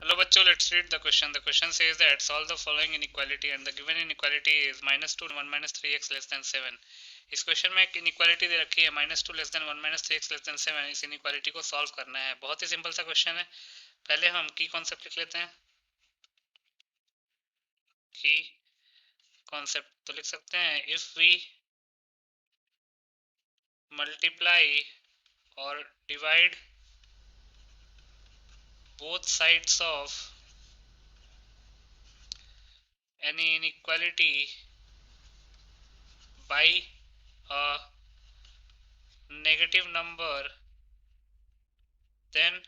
Hello बच्चों, let's read the question. The question says that solve the following inequality and the given inequality is -2 1 minus 3x less than 7. इस question में एक inequality दे रखी है -2 less than 1 minus 3x less than 7. इस inequality को solve करना है. बहुत ही सिंपल सा क्वेश्चन है. पहले हम की कॉन्सेप्ट लिख लेते हैं. की कॉन्सेप्ट तो लिख सकते हैं इफ वी मल्टीप्लाई और divide both sides of any inequality by a negative number, then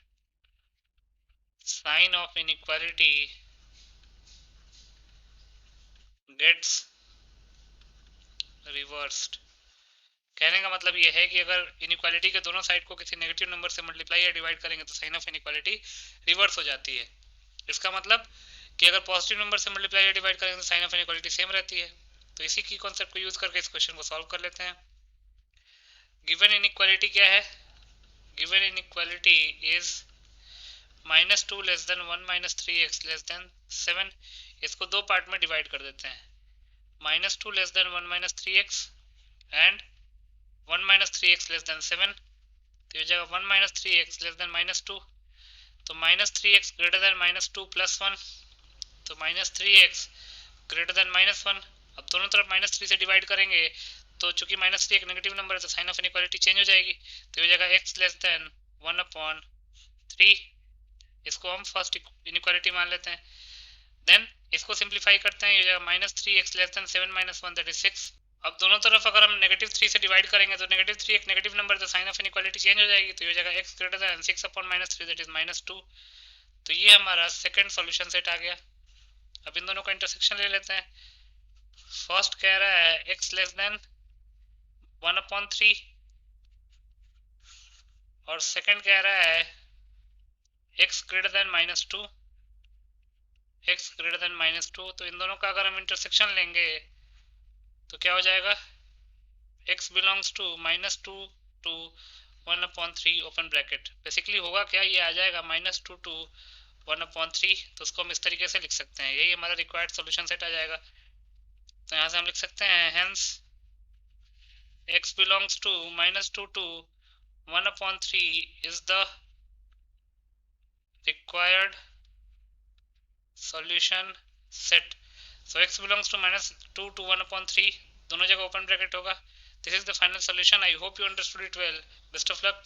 sign of inequality gets reversed. कहने का मतलब ये है कि अगर इनइक्वालिटी के दोनों साइड को किसी नेगेटिव नंबर से मल्टीप्लाई या डिवाइड करेंगे तो साइन ऑफ इनइक्वालिटी रिवर्स हो जाती है. इसका मतलब कि अगर पॉजिटिव नंबर से मल्टीप्लाई या डिवाइड करेंगे तो साइन ऑफ इनइक्वालिटी सेम रहती है. तो इसी की कॉन्सेप्ट को यूज करके इस क्वेश्चन को सॉल्व कर लेते हैं. गिवन इनइक्वालिटी क्या है? Given inequality is -2 less than 1 minus 3x less than 7. इसको दो पार्ट में डिवाइड कर देते हैं. -2 less than 1 minus 3x and 1 minus 3x less than 7. तो ये जगह 1 माइनस 3x लेस देन -2. तो -3x ग्रेटर देन -2 प्लस 1. तो -3x ग्रेटर देन -1. अब दोनों तरफ -3 से डिवाइड करेंगे तो चूंकि -3 एक नेगेटिव नंबर है तो साइन ऑफ इनइक्वालिटी चेंज हो जाएगी. तो ये जगह x लेस देन 1/3. इसको हम फर्स्ट इनइक्वालिटी मान लेते हैं. देन इसको सिंप्लीफाई करते हैं. ये जगह -3x less than 7 minus 1 that is 6. अब दोनों तरफ अगर हम -3 से डिवाइड करेंगे तो -3 एक नेगेटिव नंबर तो साइन ऑफ इनइक्वालिटी चेंज हो जाएगी. तो ये जगह x greater than 6/-3 that is -2. तो ये हमारा सेकंड सॉल्यूशन सेट आ गया. अब इन दोनों का इंटरसेक्शन ले लेते हैं. फर्स्ट कह रहा है x लेस देन 1/3 और सेकंड कह रहा है x greater than -2. x greater than -2. तो इन दोनों का अगर हम इंटरसेक्शन लेंगे तो क्या हो जाएगा? x belongs to -2 to 1/3 open bracket. Basically होगा क्या, ये आ जाएगा -2 टू 1/3. तो उसको हम इस तरीके से लिख सकते हैं. यही हमारा रिक्वायर्ड सॉल्यूशन सेट आ जाएगा. तो यहाँ से हम लिख सकते हैं hence x belongs to -2 to 1/3 is the required solution set. So x belongs to -2 to 1/3. दोनों जगह ओपन ब्रैकेट होगा. This is the final solution. I hope you understood it well. Best of luck.